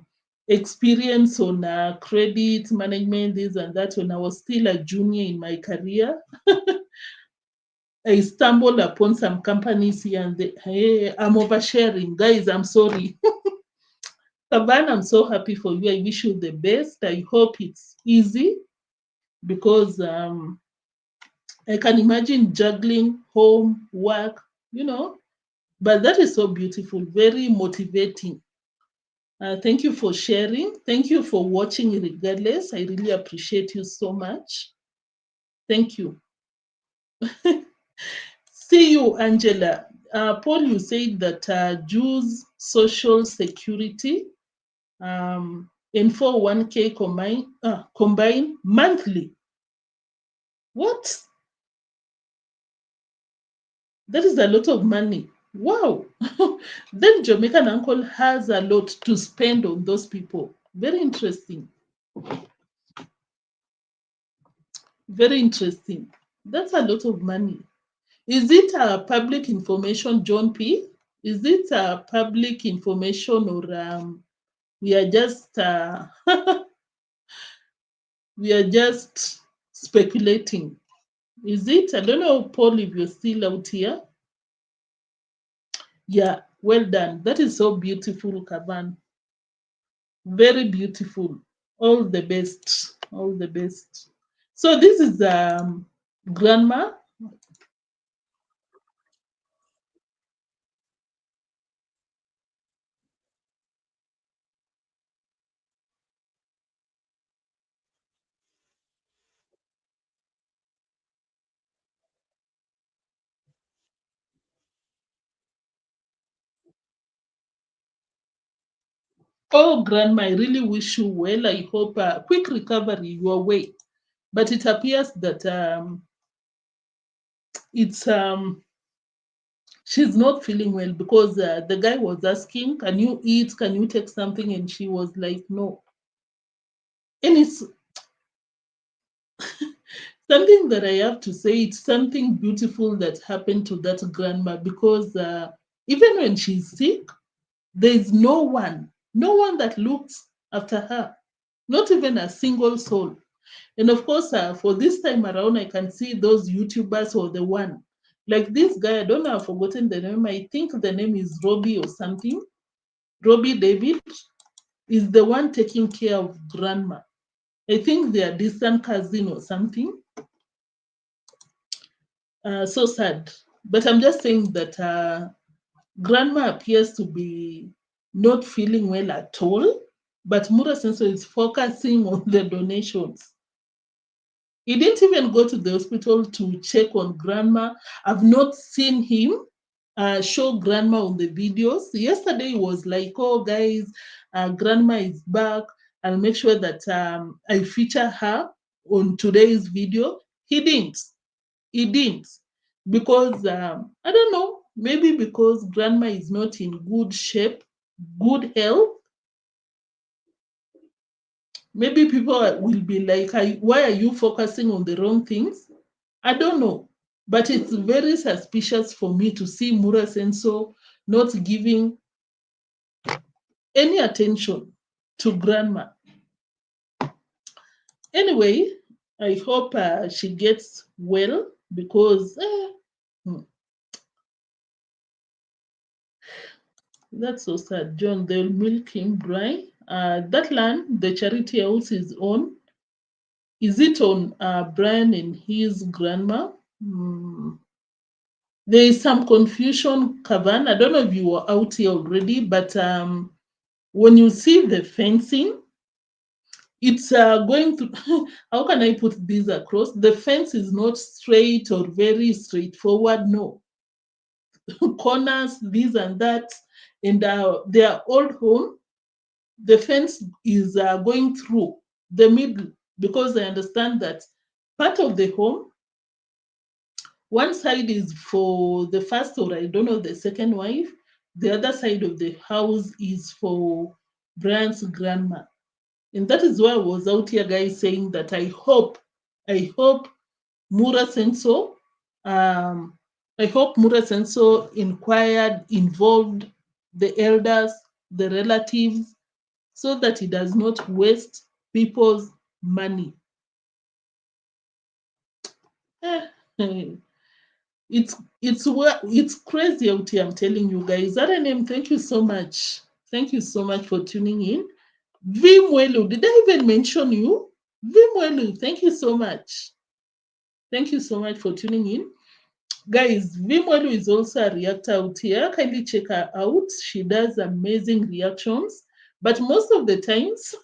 experience on credit management, this and that. When I was still a junior in my career, I stumbled upon some companies here and there. Hey, I'm oversharing. Guys, I'm sorry. Kaban, I'm so happy for you. I wish you the best. I hope it's easy because I can imagine juggling home, work, but that is so beautiful, very motivating. Thank you for sharing. Thank you for watching regardless. I really appreciate you so much. Thank you. See you, Angela. Paul, you said that Jews' social security and 401k combined monthly. What? That is a lot of money. Wow. Then Jamaican uncle has a lot to spend on those people. Very interesting. Very interesting. That's a lot of money. Is it a public information, John P? Is it a public information, or we are just we are just speculating? Is it? I don't know, Paul, if you're still out here. Yeah, well done. That is so beautiful, Kaban. Very beautiful. All the best. All the best. So this is grandma. Oh, grandma, I really wish you well. I hope quick recovery your way. But it appears that it's she's not feeling well, because the guy was asking, "Can you eat? Can you take something?" And she was like, "No." And it's something that I have to say. It's something beautiful that happened to that grandma, because even when she's sick, there is no one that looks after her, not even a single soul. And of course, for this time around, I can see those YouTubers, or the one like this guy. I don't know, I've forgotten the name. I think the name is Robbie or something. Robbie David is the one taking care of grandma. I think they are distant cousin or something. So sad. But I'm just saying that grandma appears to be not feeling well at all. But Mura Senso is focusing on the donations. He didn't even go to the hospital to check on grandma. I've not seen him show grandma on the videos. Yesterday he was like, "Oh, guys, grandma is back. I'll make sure that I feature her on today's video." He didn't. He didn't. Because, I don't know, maybe because grandma is not in good shape, good health. Maybe people will be like, "Why are you focusing on the wrong things?" I don't know. But it's very suspicious for me to see Mura Senso not giving any attention to grandma. Anyway, I hope she gets well, because that's so sad. John, they'll milk him dry. That land, the charity house is on. Is it on Brian and his grandma? Hmm. There is some confusion, Kavan. I don't know if you were out here already, but when you see the fencing, it's going to, how can I put this across? The fence is not straight or very straightforward, no. Corners, this and that. And their old home, the fence is going through the middle, because I understand that part of the home, one side is for the first, or I don't know, the second wife. The other side of the house is for Brian's grandma. And that is why I was out here, guys, saying that I hope Mura Senso, um, I hope Mura Senso involved the elders, the relatives, so that he does not waste people's money. It's crazy out here, I'm telling you guys. RNM, thank you so much. Thank you so much for tuning in. Vimwelu, did I even mention you? Vimwelu, thank you so much. Thank you so much for tuning in. Guys, Vimwelu is also a reactor out here. Kindly check her out. She does amazing reactions. But most of the times,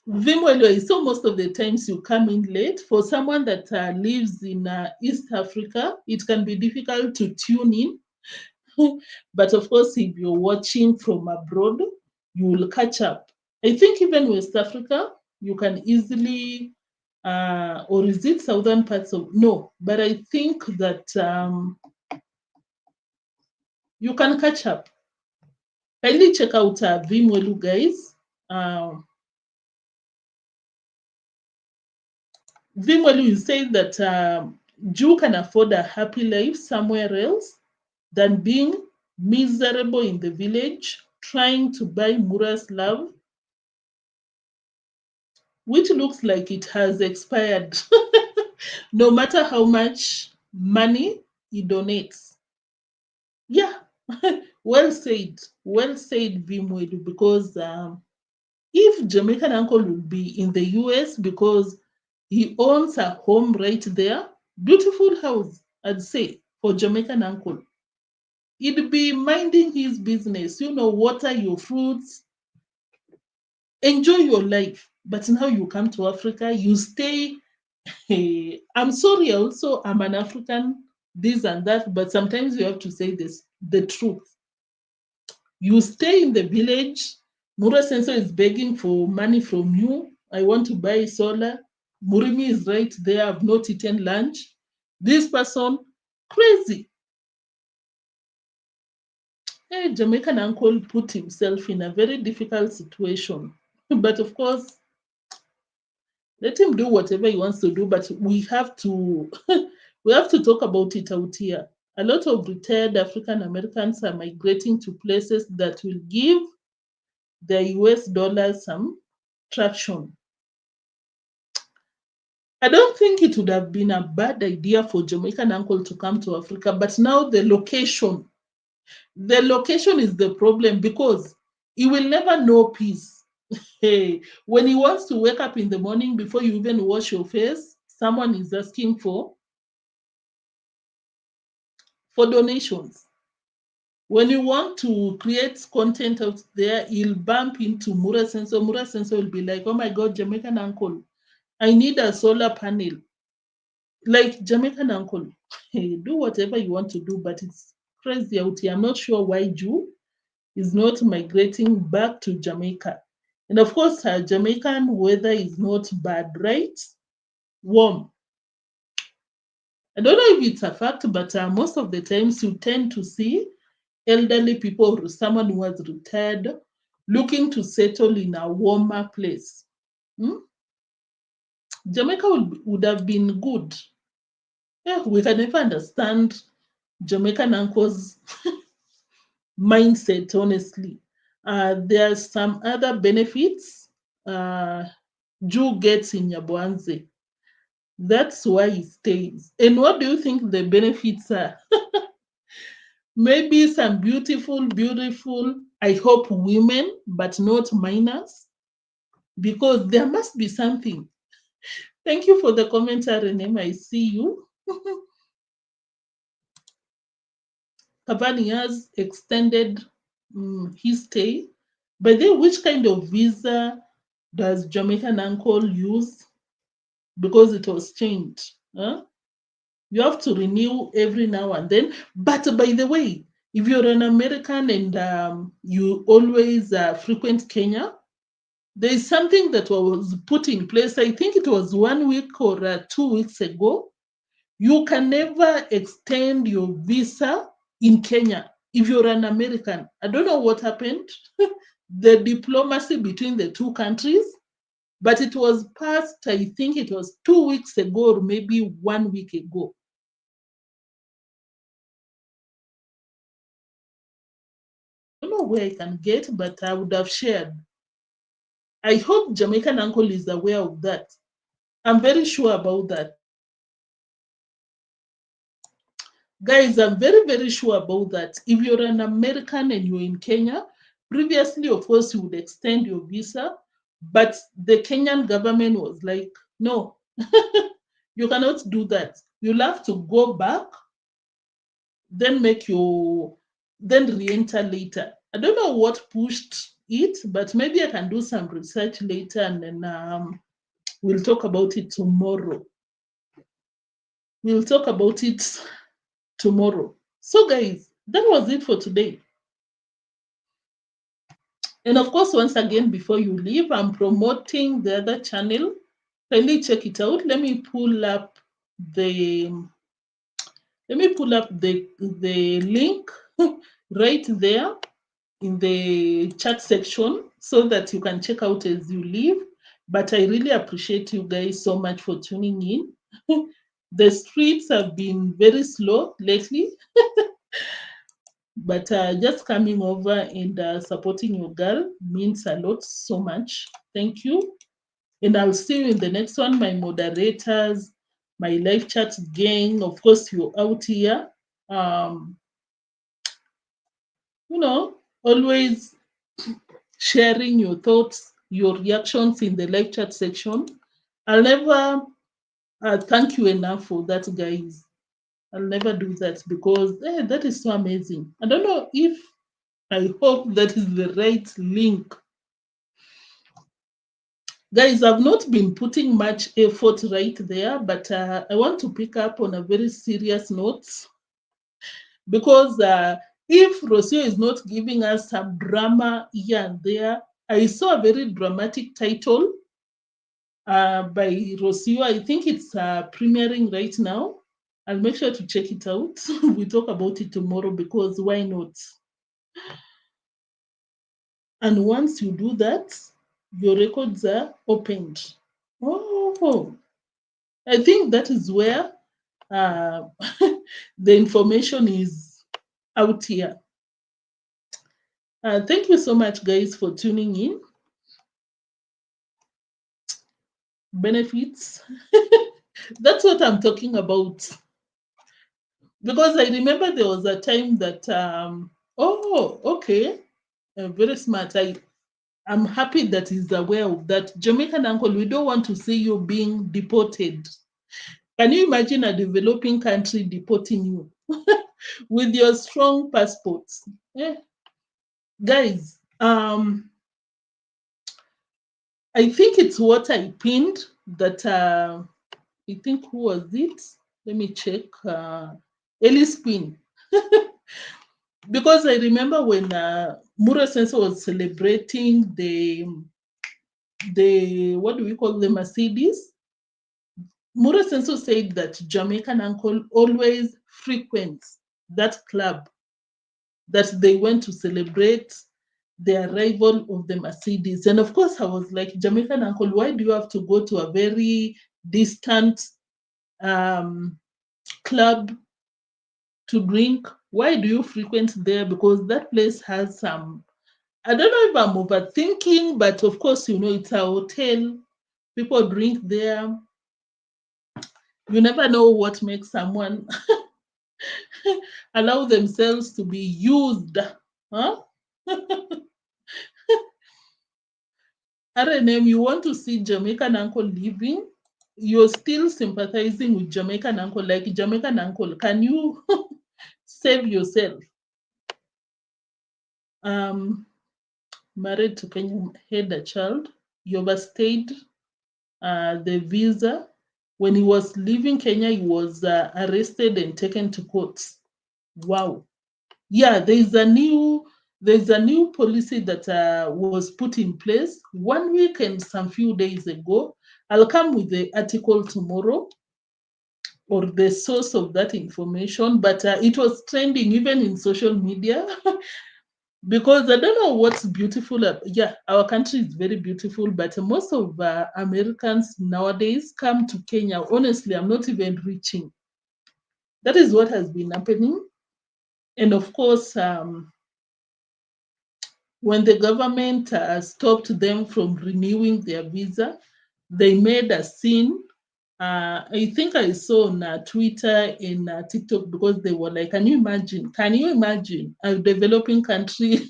Vimwelu, so most of the times you come in late. For someone that lives in East Africa, it can be difficult to tune in. But of course, if you're watching from abroad, you will catch up. I think even West Africa, you can easily, or is it southern parts of, no, but I think that you can catch up. Kindly check out Vimwelu, guys. Vimwelu is saying that Jew can afford a happy life somewhere else than being miserable in the village, trying to buy Mura's love, which looks like it has expired, no matter how much money he donates. Yeah, well said, Vimwedu, because if Jamaican uncle will be in the US because he owns a home right there, beautiful house, I'd say, for Jamaican uncle. He'd be minding his business, water your fruits, enjoy your life. But now you come to Africa, you stay. Hey, I'm sorry, also, I'm an African, this and that, but sometimes you have to say the truth. You stay in the village. Mura Sensor is begging for money from you. I want to buy solar. Murimi is right there. I've not eaten lunch. This person, crazy. Hey, Jamaican uncle put himself in a very difficult situation. But of course, let him do whatever he wants to do. But we have to we have to talk about it out here. A lot of retired African Americans are migrating to places that will give the US dollar some traction. I don't think it would have been a bad idea for Jamaican uncle to come to Africa, but now the location is the problem because he will never know peace. Hey, when he wants to wake up in the morning before you even wash your face, someone is asking for donations. When you want to create content out there, he'll bump into Mura Sensor. Mura Sensor will be like, oh my God, Jamaican uncle, I need a solar panel. Like Jamaican uncle, hey, do whatever you want to do, but it's crazy out here. I'm not sure why Jew is not migrating back to Jamaica. And of course, Jamaican weather is not bad, right? Warm. I don't know if it's a fact, but most of the times you tend to see elderly people or someone who has retired looking to settle in a warmer place. Jamaica would have been good. Yeah, we can never understand Jamaican uncles' mindset, honestly. There are some other benefits Jew gets in Yabwanze. That's why he stays. And what do you think the benefits are? Maybe some beautiful, I hope, women, but not minors, because there must be something. Thank you for the commentary, Renee. I see you. Cavani has extended his stay. But then, which kind of visa does Jamaican uncle use? Because it was changed. Huh? You have to renew every now and then. But by the way, if you're an American and you always frequent Kenya, there is something that was put in place. I think it was 1 week or 2 weeks ago. You can never extend your visa in Kenya if you're an American. I don't know what happened. The diplomacy between the two countries, but it was passed, I think it was 2 weeks ago or maybe 1 week ago. I don't know where I can get, but I would have shared. I hope Jamaican uncle is aware of that. I'm very sure about that. Guys, I'm very sure about that. If you're an American and you're in Kenya, previously, of course, you would extend your visa, but the Kenyan government was like, no, you cannot do that. You'll have to go back, then re-enter later. I don't know what pushed it, but maybe I can do some research later and then we'll talk about it tomorrow. We'll talk about it tomorrow. So guys, that was it for today. And of course, once again, before you leave, I'm promoting the other channel. Kindly check it out. Let me pull up the link right there in the chat section so that you can check out as you leave. But I really appreciate you guys so much for tuning in. The streets have been very slow lately, but just coming over and supporting your girl means a lot so much. Thank you. And I'll see you in the next one, my moderators, my live chat gang. Of course, you're out here. Always sharing your thoughts, your reactions in the live chat section. I'll never thank you enough for that, guys. I'll never do that because that is so amazing. I don't know if I hope that is the right link. Guys, I've not been putting much effort right there, but I want to pick up on a very serious note because if Rocio is not giving us some drama here and there, I saw a very dramatic title by Rocio. I think it's premiering right now. I'll make sure to check it out. We talk about it tomorrow because why not? And once you do that, your records are opened. Oh, I think that is where the information is out here. Thank you so much, guys, for tuning in. Benefits. That's what I'm talking about. Because I remember there was a time that, okay, very smart. I'm happy that he's aware of that. Jamaican uncle, we don't want to see you being deported. Can you imagine a developing country deporting you with your strong passports? Yeah. Guys, I think it's what I pinned that I think who was it? Let me check. Ellis Pin. Because I remember when Mura Sensor was celebrating the what do we call the Mercedes? Mura Sensor said that Jamaican uncle always frequents that club that they went to celebrate the arrival of the Mercedes. And of course, I was like, Jamaican uncle, why do you have to go to a very distant club to drink? Why do you frequent there? Because that place has some, I don't know if I'm overthinking, but of course, it's a hotel. People drink there. You never know what makes someone allow themselves to be used. Huh? RNM, you want to see Jamaican uncle living? You're still sympathizing with Jamaican uncle. Like, Jamaican uncle, can you save yourself? Married to Kenya, had a child. You overstayed the visa. When he was leaving Kenya, he was arrested and taken to court. Wow. Yeah, there's a new policy that was put in place 1 week and some few days ago. I'll come with the article tomorrow or the source of that information, but it was trending even in social media. Because I don't know what's beautiful. Yeah, our country is very beautiful, but most of Americans nowadays come to Kenya. Honestly, I'm not even reaching. That is what has been happening. And of course, when the government stopped them from renewing their visa, they made a scene. I think I saw on Twitter and TikTok because they were like, can you imagine a developing country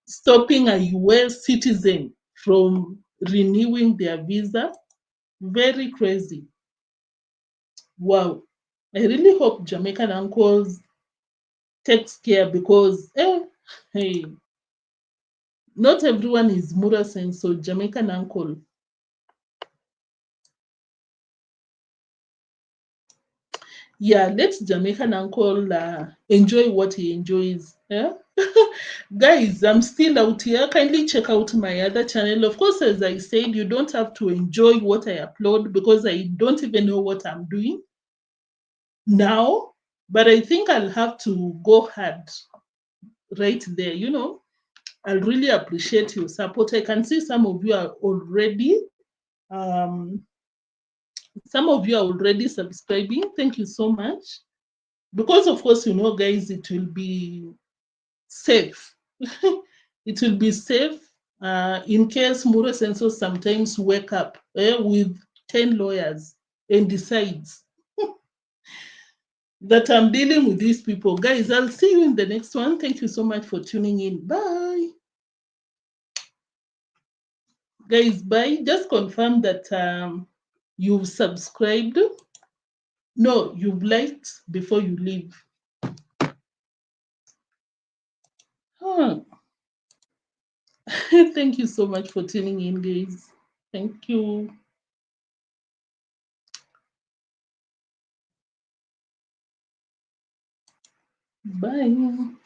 stopping a US citizen from renewing their visa? Very crazy. Wow. I really hope Jamaican uncles takes care because hey, not everyone is Mura so Jamaican uncle. yeah, let Jamaican uncle enjoy what he enjoys. Yeah. Guys, I'm still out here. Kindly check out my other channel. Of course, as I said, you don't have to enjoy what I upload because I don't even know what I'm doing now. But I think I'll have to go hard right there. I'll really appreciate your support. I can see some of you are already um, subscribing. Thank you so much. Because of course, guys, it will be safe. It will be safe in case Mura Senso sometimes wake up with 10 lawyers and decides that I'm dealing with these people. Guys, I'll see you in the next one. Thank you so much for tuning in. Bye. Guys, bye. Just confirm that you've subscribed. No, you've liked before you leave. Huh. Thank you so much for tuning in, guys. Thank you. Bye.